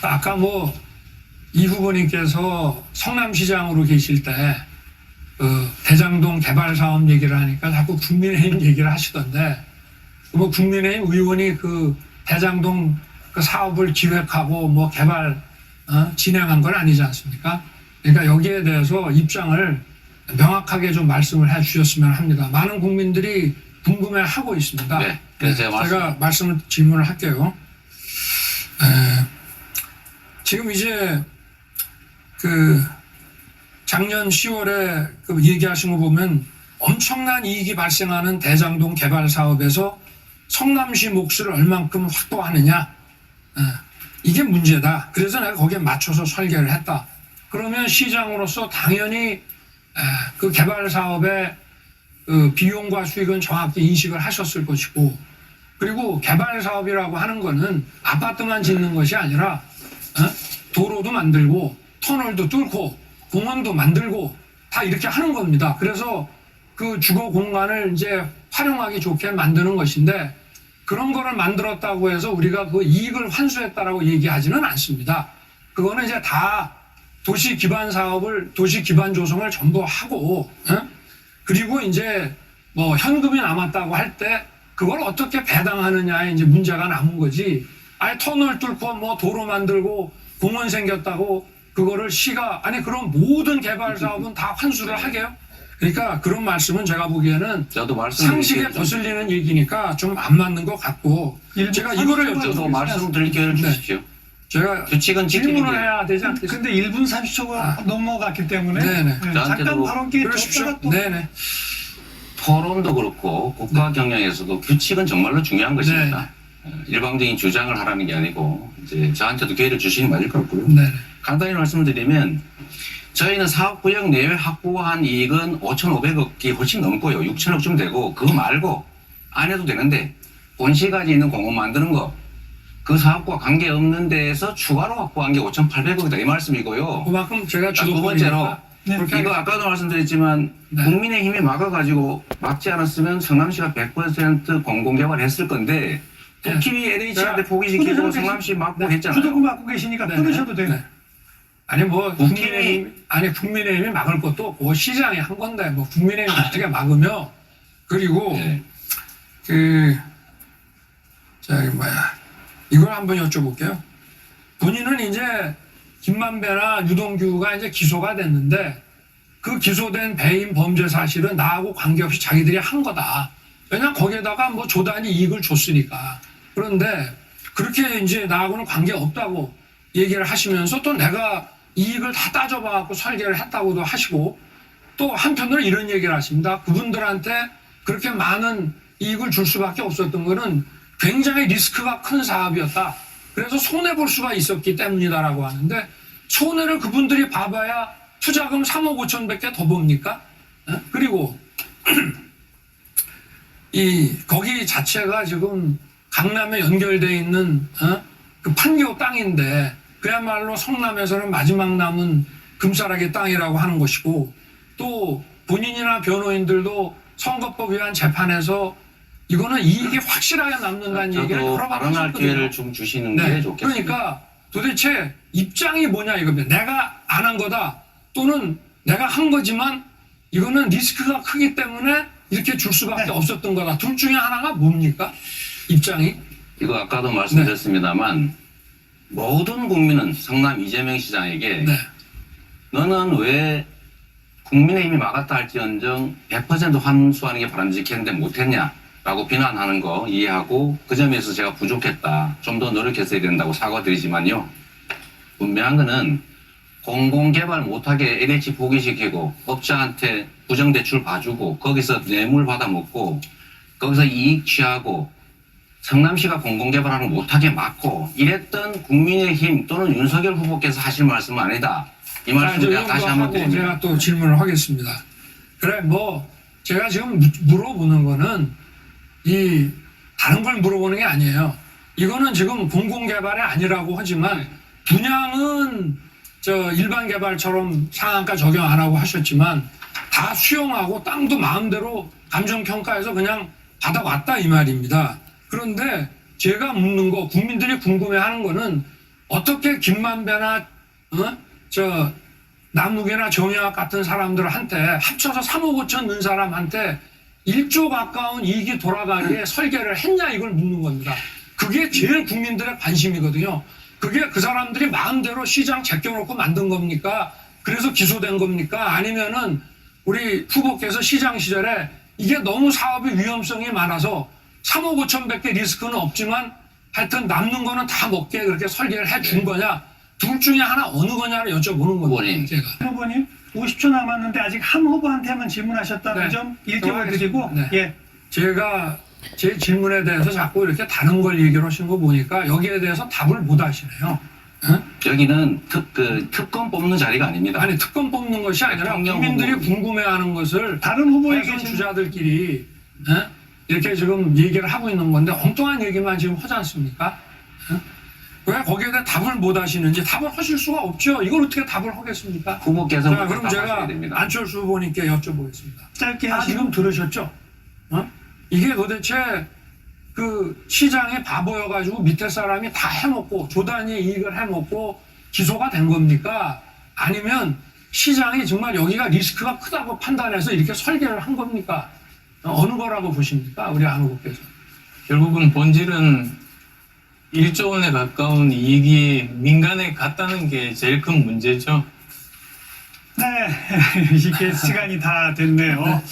아까 뭐 이 후보님께서 성남시장으로 계실 때 대장동 개발 사업 얘기를 하니까 자꾸 국민의힘 얘기를 하시던데 뭐 국민의힘 의원이 그 대장동 그 사업을 기획하고 뭐 개발 진행한 건 아니지 않습니까? 그러니까 여기에 대해서 입장을 명확하게 좀 말씀을 해주셨으면 합니다. 많은 국민들이 궁금해하고 있습니다. 네, 제가 질문을 할게요. 지금 이제 그 작년 10월에 그 얘기하신 거 보면 엄청난 이익이 발생하는 대장동 개발 사업에서 성남시 몫을 얼만큼 확보하느냐, 이게 문제다. 그래서 내가 거기에 맞춰서 설계를 했다. 그러면 시장으로서 당연히 그 개발 사업의 그 비용과 수익은 정확히 인식을 하셨을 것이고, 그리고 개발 사업이라고 하는 거는 아파트만 짓는 것이 아니라 도로도 만들고 터널도 뚫고 공원도 만들고 다 이렇게 하는 겁니다. 그래서 그 주거 공간을 이제 활용하기 좋게 만드는 것인데, 그런 거를 만들었다고 해서 우리가 그 이익을 환수했다라고 얘기하지는 않습니다. 그거는 이제 다 도시 기반 사업을, 도시 기반 조성을 전부 하고, 그리고 이제 뭐 현금이 남았다고 할 때 그걸 어떻게 배당하느냐에 이제 문제가 남은 거지. 아예 터널 뚫고 뭐 도로 만들고 공원 생겼다고 그거를 시가, 아니 그럼 모든 개발 사업은 다 환수를 하게요? 그러니까 그런 말씀은 제가 보기에는 상식에 거슬리는 얘기니까 좀 안 맞는 것 같고, 제가 이거를 저도 말씀드릴 기회를 주십시오. 제가 규칙은 질문을 해야 되지 않겠습니까? 근데 1분 30초가 넘어갔기 때문에 네네. 잠깐 발언 기회 그러십시오. 줬다가 또 네네. 토론도 그렇고 국가 경영에서도 규칙은 정말로 중요한 것입니다. 일방적인 주장을 하라는 게 아니고 이제 저한테도 기회를 주시니 맞을 것 같고요. 네네. 간단히 말씀드리면 저희는 사업구역 내외 확보한 이익은 5,500억이 훨씬 넘고요. 6천억쯤 되고, 그거 말고 안 해도 되는데 본시가지 있는 공원 만드는 거, 그 사업과 관계없는 데에서 추가로 확보한 게 5,800억이다 이 말씀이고요. 그만큼 제가 두 번째로 네. 이거 아까도 말씀드렸지만 국민의힘이 막아가지고 막지 않았으면 성남시가 100% 공공개발했을 건데 국힘이 LH한테 포기시키고 성남시 막고 했잖아요. 주도권 맡고 계시니까 끊으셔도 돼요. 아니 뭐 국민의힘이 막을 것도 없고 시장이 한 건데 뭐 국민의힘이 어떻게 막으며, 그리고 이걸 한번 여쭤볼게요. 본인은 이제 김만배나 유동규가 이제 기소가 됐는데 그 기소된 배임 범죄 사실은 나하고 관계없이 자기들이 한 거다. 왜냐면 거기에다가 뭐 조단위 이익을 줬으니까. 그런데 그렇게 이제 나하고는 관계 없다고 얘기를 하시면서 또 내가 이익을 다 따져봐갖고 설계를 했다고도 하시고, 또 한편으로 이런 얘기를 하십니다. 그분들한테 그렇게 많은 이익을 줄 수밖에 없었던 거는 굉장히 리스크가 큰 사업이었다. 그래서 손해볼 수가 있었기 때문이다라고 하는데, 손해를 그분들이 봐봐야 투자금 3억 5천밖에 더 봅니까? 그리고 거기 자체가 지금 강남에 연결되어 있는 그 판교 땅인데 그야말로 성남에서는 마지막 남은 금싸라기 땅이라고 하는 것이고, 또 본인이나 변호인들도 선거법 위반 재판에서 이거는 이익이 확실하게 남는다는 얘기를 여러 번 발언할 하셨거든요. 기회를 좀 주시는 게 좋겠습니다. 그러니까 도대체 입장이 뭐냐 이겁니다. 내가 안 한 거다, 또는 내가 한 거지만 이거는 리스크가 크기 때문에 이렇게 줄 수밖에 없었던 거다. 둘 중에 하나가 뭡니까? 입장이? 이거 아까도 말씀드렸습니다만 모든 국민은 성남 이재명 시장에게 너는 왜 국민의힘이 막았다 할지언정 100% 환수하는 게 바람직했는데 못했냐라고 비난하는 거 이해하고, 그 점에서 제가 부족했다, 좀 더 노력했어야 된다고 사과드리지만요, 분명한 거는 공공개발 못하게 LH 포기시키고 업자한테 부정대출 봐주고 거기서 뇌물 받아먹고 거기서 이익 취하고 성남시가 공공개발하는 거 못하게 막고 이랬던 국민의힘 또는 윤석열 후보께서 하실 말씀은 아니다. 이 말씀 제가 다시 한번 드립니다. 제가 또 질문을 하겠습니다. 그래, 뭐 제가 지금 물어보는 거는 다른 걸 물어보는 게 아니에요. 이거는 지금 공공개발이 아니라고 하지만 분양은 일반 개발처럼 상한가 적용 안 하고 하셨지만 다 수용하고 땅도 마음대로 감정평가해서 그냥 받아왔다 이 말입니다. 그런데 제가 묻는 거, 국민들이 궁금해하는 거는 어떻게 김만배나 저 남욱이나 정의학 같은 사람들한테 합쳐서 3억 5천 넣은 사람한테 1조 가까운 이익이 돌아가게 설계를 했냐 이걸 묻는 겁니다. 그게 제일 국민들의 관심이거든요. 그게 그 사람들이 마음대로 시장 제껴놓고 만든 겁니까? 그래서 기소된 겁니까? 아니면은 우리 후보께서 시장 시절에 이게 너무 사업의 위험성이 많아서 3억 5천밖에 리스크는 없지만 하여튼 남는 거는 다 먹게 그렇게 설계를 해준 거냐? 둘 중에 하나 어느 거냐를 여쭤보는 겁니다. 제가. 후보님 50초 남았는데 아직 한 후보한테만 질문하셨다는 네. 점 일깨워 드리고 네. 예. 제가 제 질문에 대해서 자꾸 이렇게 다른 걸 얘기를 하신 거 보니까 여기에 대해서 답을 못 하시네요. 응? 여기는 특검 뽑는 자리가 아닙니다. 아니 특검 뽑는 것이 아니라 대통령 국민들이 후보. 궁금해하는 것을 다른 후보에게 대선 지금 주자들끼리 이렇게 지금 얘기를 하고 있는 건데 엉뚱한 얘기만 지금 하지 않습니까? 왜 거기에 대해 답을 못 하시는지 답을 하실 수가 없죠. 이걸 어떻게 답을 하겠습니까? 후보께서 자, 그럼 답하셔야 제가 됩니다. 안철수 후보님께 여쭤보겠습니다. 짧게 다 하시고 지금 들으셨죠? 이게 도대체 그 시장이 바보여가지고 밑에 사람이 다 해먹고 조단위 이익을 해먹고 기소가 된 겁니까? 아니면 시장이 정말 여기가 리스크가 크다고 판단해서 이렇게 설계를 한 겁니까? 어느 거라고 보십니까? 우리 안 후보께서. 결국은 본질은 1조 원에 가까운 이익이 민간에 갔다는 게 제일 큰 문제죠. 네 이게 시간이 다 됐네요.